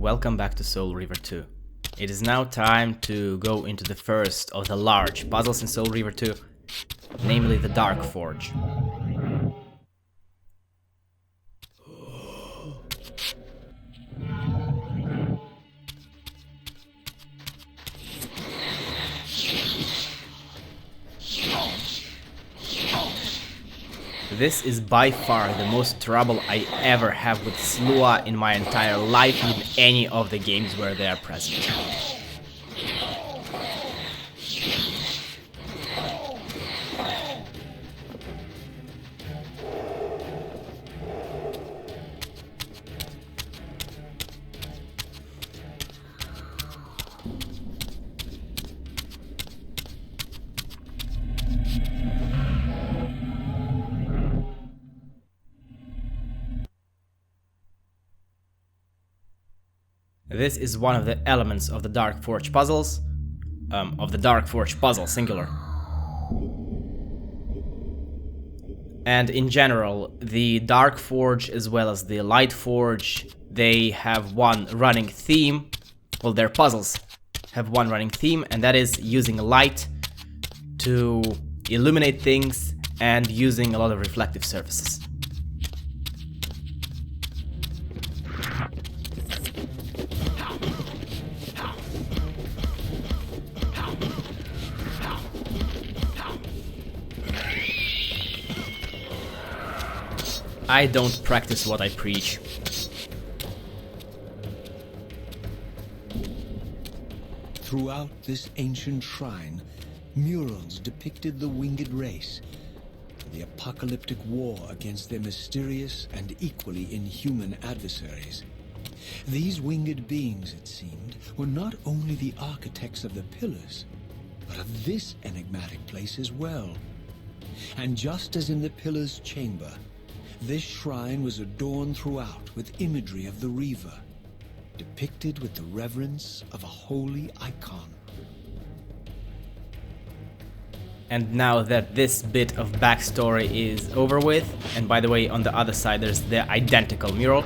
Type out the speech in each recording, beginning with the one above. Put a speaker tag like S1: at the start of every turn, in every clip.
S1: welcome back to Soul Reaver 2. It is now time to go into the first of the large puzzles in Soul Reaver 2, namely the Dark Forge. This is by far the most trouble I ever have with Slua in my entire life in any of the games where they are present. This is one of the elements of the Dark Forge puzzles, singular. And in general, the Dark Forge as well as the Light Forge, they have one running theme. Well, their puzzles have one running theme, and that is using light to illuminate things and using a lot of reflective surfaces. I don't practice what I preach.
S2: Throughout this ancient shrine, murals depicted the winged race, the apocalyptic war against their mysterious and equally inhuman adversaries. These winged beings, it seemed, were not only the architects of the pillars, but of this enigmatic place as well. And just as in the pillars' chamber, this shrine was adorned throughout with imagery of the Reaver, depicted with the reverence of a holy icon.
S1: And now that this bit of backstory is over with, and by the way, on the other side there's the identical mural,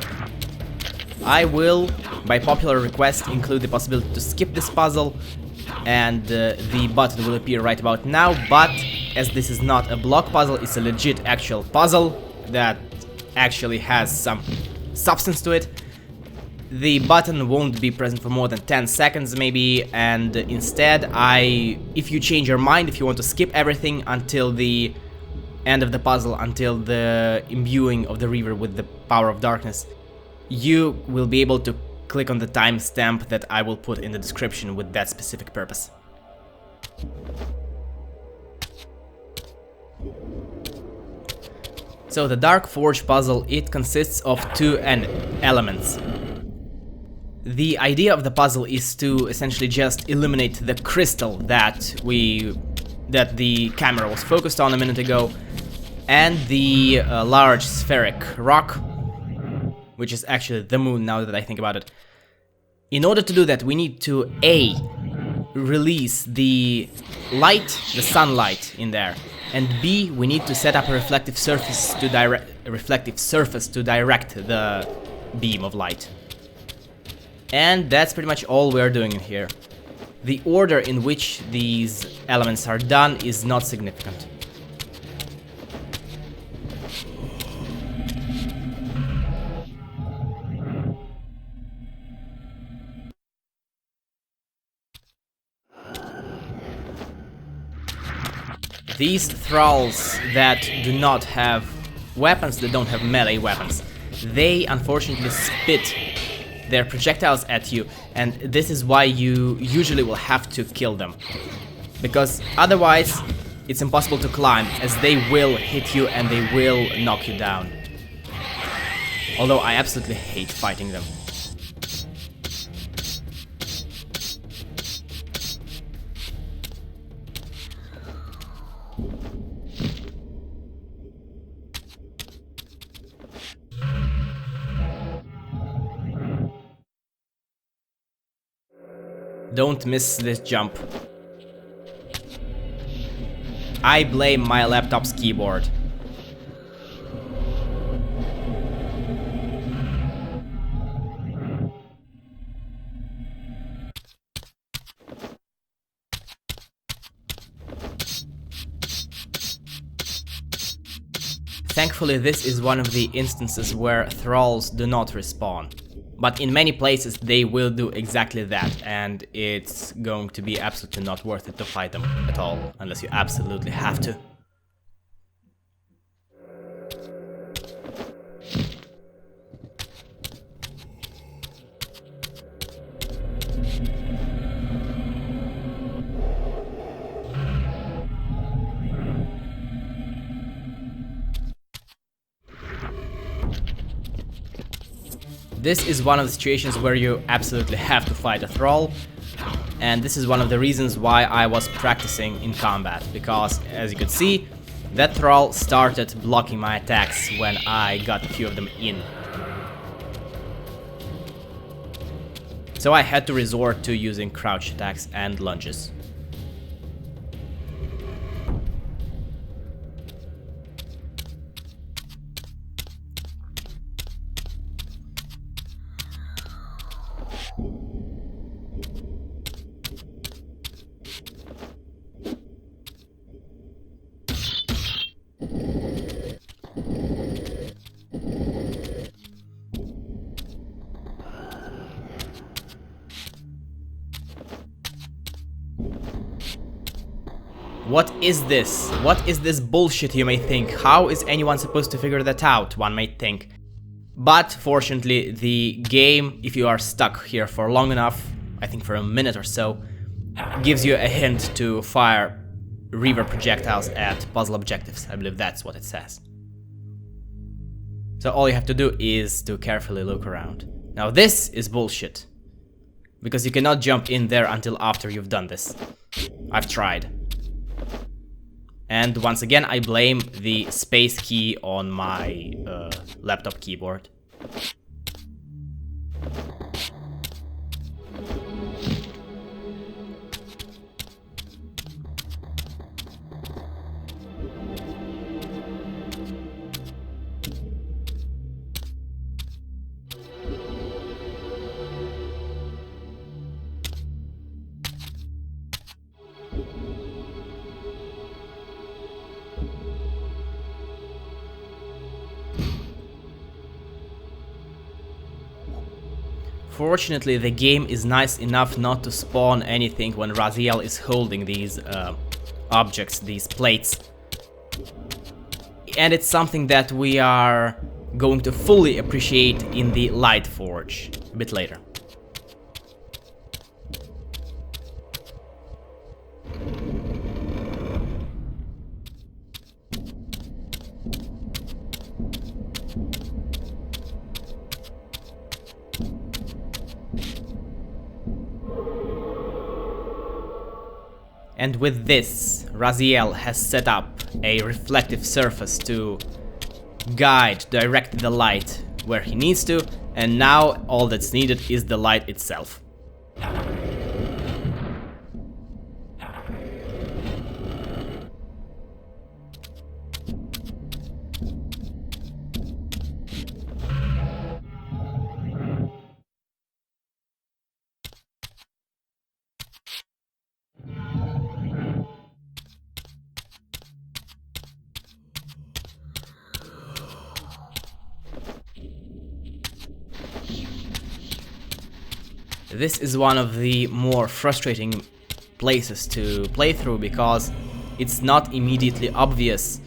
S1: I will, by popular request, include the possibility to skip this puzzle, and the button will appear right about now, but as this is not a block puzzle, it's a legit actual puzzle that actually has some substance to it. The button won't be present for more than 10 seconds maybe, and instead if you change your mind, if you want to skip everything until the end of the puzzle, until the imbuing of the Reaver with the power of darkness, you will be able to click on the timestamp that I will put in the description with that specific purpose. So the Dark Forge puzzle, it consists of two elements. The idea of the puzzle is to essentially just illuminate the crystal that the camera was focused on a minute ago, and the large spheric rock, which is actually the moon now that I think about it. In order to do that, we need to A, release the light, the sunlight in there, and B, we need to set up a reflective surface to direct the beam of light. And that's pretty much all we're doing in here. The order in which these elements are done is not significant. These thralls that do not have weapons, that don't have melee weapons, they unfortunately spit their projectiles at you, and this is why you usually will have to kill them. Because otherwise, it's impossible to climb, as they will hit you and they will knock you down. Although I absolutely hate fighting them. Don't miss this jump. I blame my laptop's keyboard. Thankfully, this is one of the instances where thralls do not respawn. But in many places they will do exactly that, and it's going to be absolutely not worth it to fight them at all, unless you absolutely have to. This is one of the situations where you absolutely have to fight a thrall, and this is one of the reasons why I was practicing in combat, because as you could see, that thrall started blocking my attacks when I got a few of them in. So I had to resort to using crouch attacks and lunges. What is this? What is this bullshit, you may think? How is anyone supposed to figure that out, one might think. But fortunately, the game, if you are stuck here for long enough, I think for a minute or so, gives you a hint to fire Reaver projectiles at puzzle objectives. I believe that's what it says. So all you have to do is to carefully look around. Now this is bullshit, because you cannot jump in there until after you've done this. I've tried. And once again, I blame the space key on my laptop keyboard. Fortunately, the game is nice enough not to spawn anything when Raziel is holding these objects, these plates. And it's something that we are going to fully appreciate in the Light Forge a bit later. And with this, Raziel has set up a reflective surface to guide, direct the light where he needs to, and now all that's needed is the light itself. This is one of the more frustrating places to play through, because it's not immediately obvious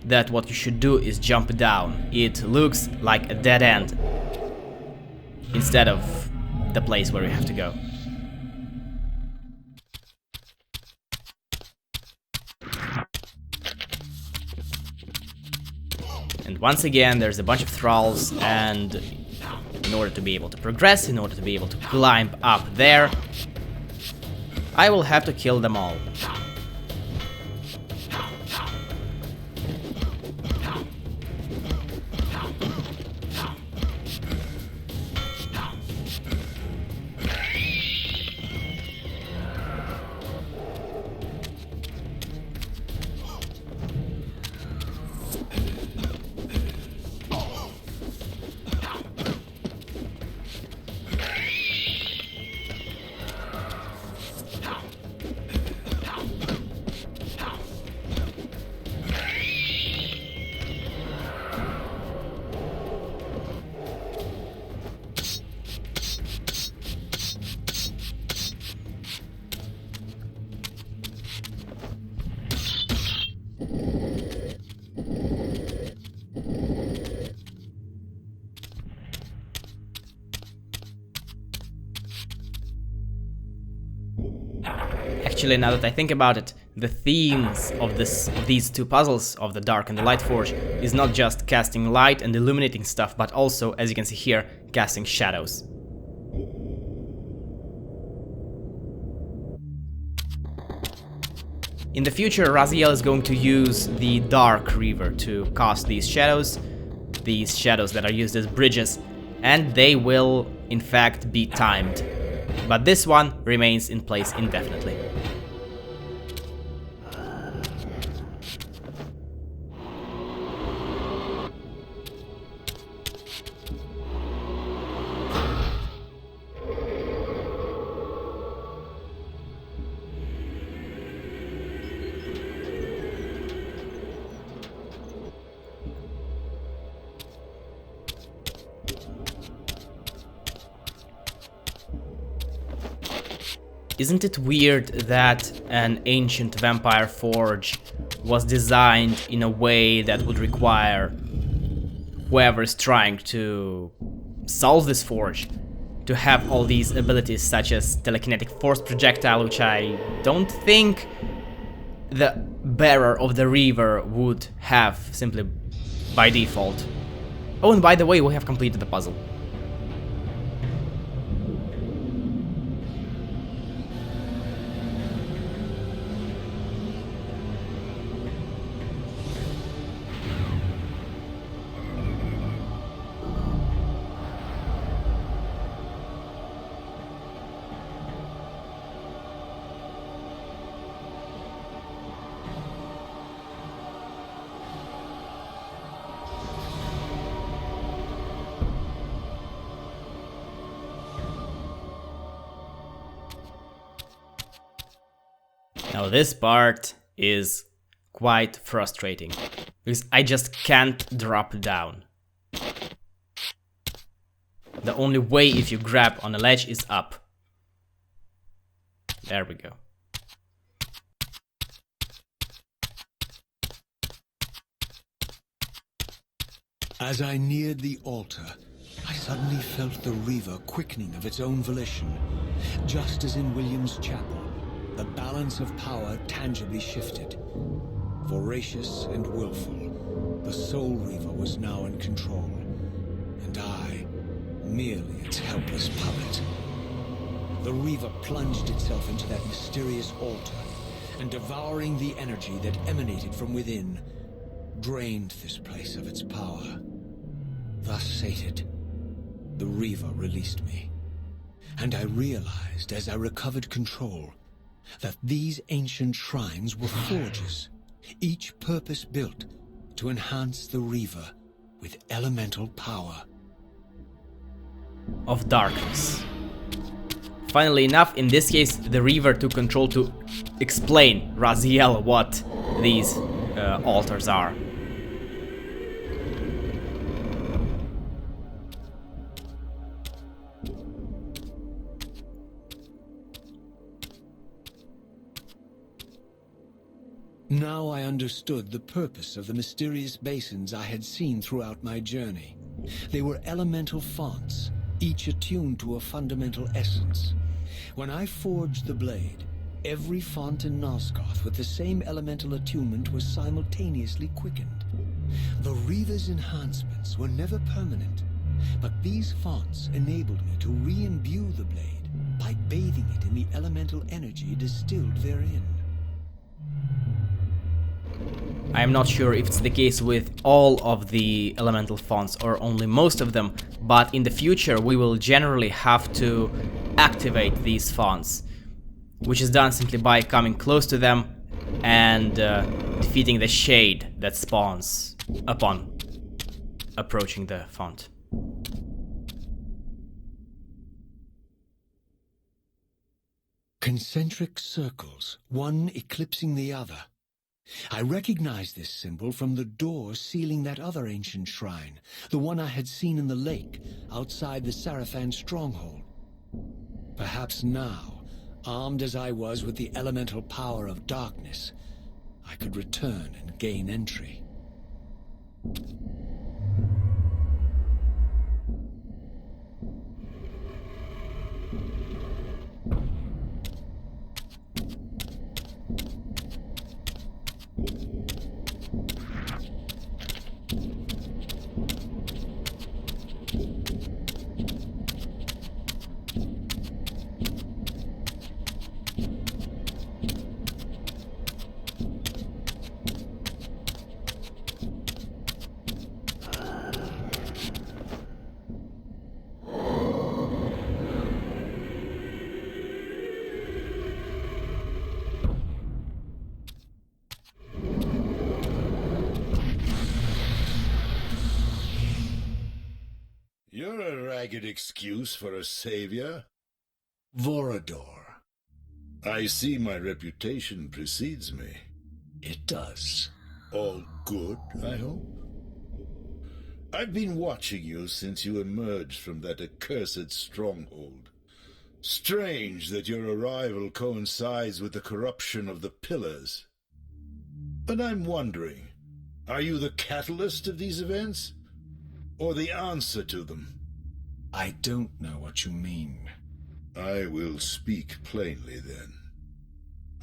S1: that what you should do is jump down. It looks like a dead end instead of the place where you have to go. And once again, there's a bunch of thralls, and in order to be able to progress, in order to be able to climb up there, I will have to kill them all. Actually, now that I think about it, the themes of these two puzzles, of the Dark and the Light Forge, is not just casting light and illuminating stuff, but also, as you can see here, casting shadows. In the future, Raziel is going to use the Dark Reaver to cast these shadows that are used as bridges, and they will, in fact, be timed. But this one remains in place indefinitely. Isn't it weird that an ancient vampire forge was designed in a way that would require whoever is trying to solve this forge to have all these abilities, such as telekinetic force projectile, which I don't think the bearer of the Reaver would have simply by default. Oh, and by the way, we have completed the puzzle. Now this part is quite frustrating, because I just can't drop down. The only way if you grab on a ledge is up. There we go.
S2: As I neared the altar, I suddenly felt the Reaver quickening of its own volition. Just as in William's chapel, the balance of power tangibly shifted. Voracious and willful, the Soul Reaver was now in control, and I, merely its helpless puppet. The Reaver plunged itself into that mysterious altar, and devouring the energy that emanated from within, drained this place of its power. Thus sated, the Reaver released me, and I realized as I recovered control that these ancient shrines were forges, each purpose-built to enhance the Reaver with elemental power.
S1: Of darkness. Funnily enough, in this case, the Reaver took control to explain Raziel what these altars are.
S2: Now I understood the purpose of the mysterious basins I had seen throughout my journey. They were elemental fonts, each attuned to a fundamental essence. When I forged the blade, every font in Nosgoth with the same elemental attunement was simultaneously quickened. The Reaver's enhancements were never permanent, but these fonts enabled me to re-imbue the blade by bathing it in the elemental energy distilled therein.
S1: I am not sure if it's the case with all of the elemental fonts or only most of them, but in the future we will generally have to activate these fonts, which is done simply by coming close to them and defeating the shade that spawns upon approaching the font.
S2: Concentric circles, one eclipsing the other. I recognized this symbol from the door sealing that other ancient shrine, the one I had seen in the lake outside the Sarafan stronghold. Perhaps now, armed as I was with the elemental power of darkness, I could return and gain entry.
S3: Never a ragged excuse for a savior.
S2: Vorador.
S3: I see my reputation precedes me.
S2: It does.
S3: All good, I hope? I've been watching you since you emerged from that accursed stronghold. Strange that your arrival coincides with the corruption of the Pillars. But I'm wondering, are you the catalyst of these events? Or the answer to them?
S2: I don't know what you mean.
S3: I will speak plainly then.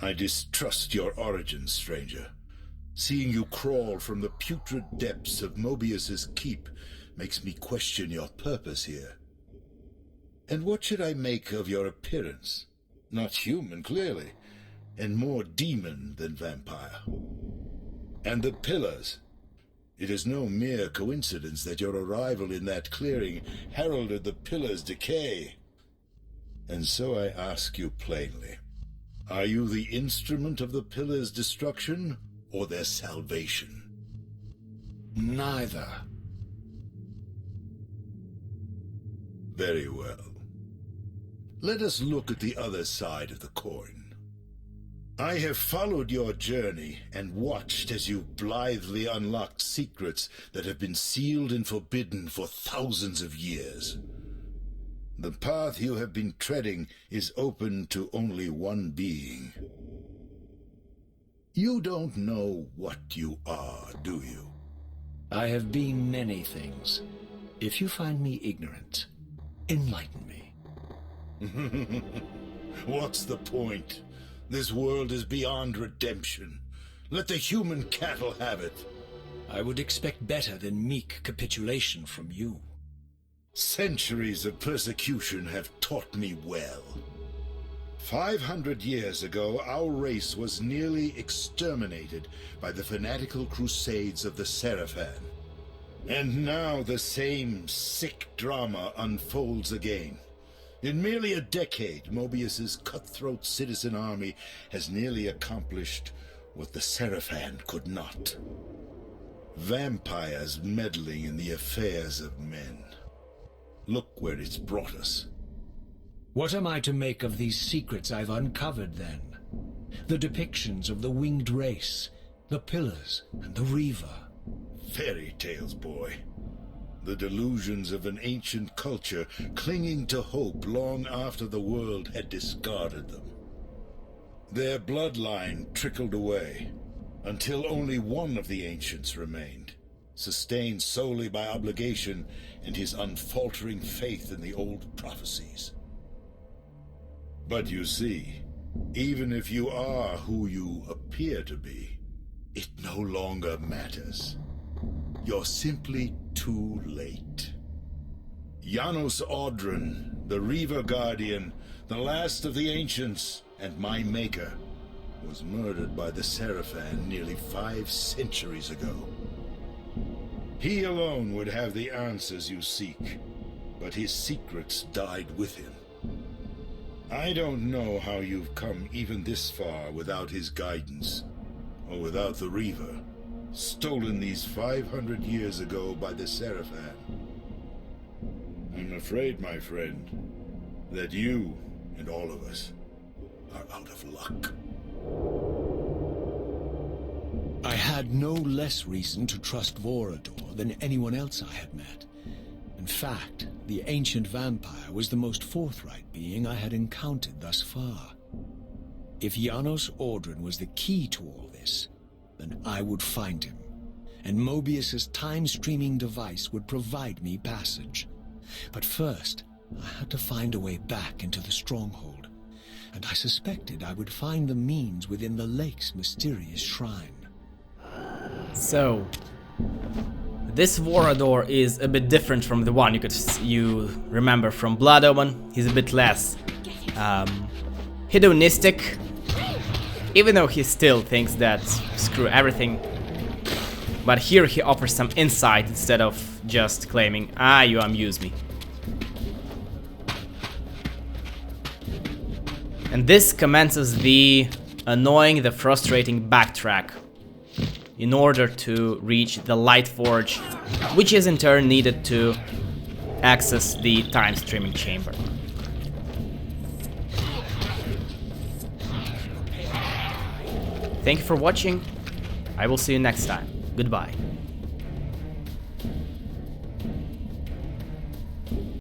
S3: I distrust your origins, stranger. Seeing you crawl from the putrid depths of Mobius's keep makes me question your purpose here. And what should I make of your appearance? Not human, clearly, and more demon than vampire. And the Pillars. It is no mere coincidence that your arrival in that clearing heralded the Pillars' decay. And so I ask you plainly, are you the instrument of the Pillars' destruction, or their salvation?
S2: Neither.
S3: Very well. Let us look at the other side of the coin. I have followed your journey and watched as you blithely unlocked secrets that have been sealed and forbidden for thousands of years. The path you have been treading is open to only one being. You don't know what you are, do you?
S2: I have been many things. If you find me ignorant, enlighten me.
S3: What's the point? This world is beyond redemption. Let the human cattle have it.
S2: I would expect better than meek capitulation from you.
S3: Centuries of persecution have taught me well. 500 years ago, our race was nearly exterminated by the fanatical crusades of the Seraphan. And now the same sick drama unfolds again. In merely a decade, Mobius's cutthroat citizen army has nearly accomplished what the Seraphan could not. Vampires meddling in the affairs of men. Look where it's brought us.
S2: What am I to make of these secrets I've uncovered, then? The depictions of the winged race, the Pillars, and the Reaver.
S3: Fairy tales, boy. The delusions of an ancient culture clinging to hope long after the world had discarded them. Their bloodline trickled away, until only one of the ancients remained, sustained solely by obligation and his unfaltering faith in the old prophecies. But you see, even if you are who you appear to be, it no longer matters. You're simply too late. Janos Audron, the Reaver Guardian, the last of the ancients, and my maker, was murdered by the Seraphan nearly 5 centuries ago. He alone would have the answers you seek, but his secrets died with him. I don't know how you've come even this far without his guidance, or without the Reaver, stolen these 500 years ago by the Seraphan. I'm afraid, my friend, that you and all of us are out of luck.
S2: I had no less reason to trust Vorador than anyone else I had met. In fact, the ancient vampire was the most forthright being I had encountered thus far. If Janos Audron was the key to all this, then I would find him, and Mobius's time-streaming device would provide me passage. But first, I had to find a way back into the stronghold, and I suspected I would find the means within the lake's mysterious shrine.
S1: So, this Vorador is a bit different from the one you remember from Blood Omen. He's a bit less hedonistic, even though he still thinks that screw everything. But here he offers some insight instead of just claiming, you amuse me. And this commences the annoying, the frustrating backtrack in order to reach the Light Forge, which is in turn needed to access the time streaming chamber. Thank you for watching. I will see you next time. Goodbye.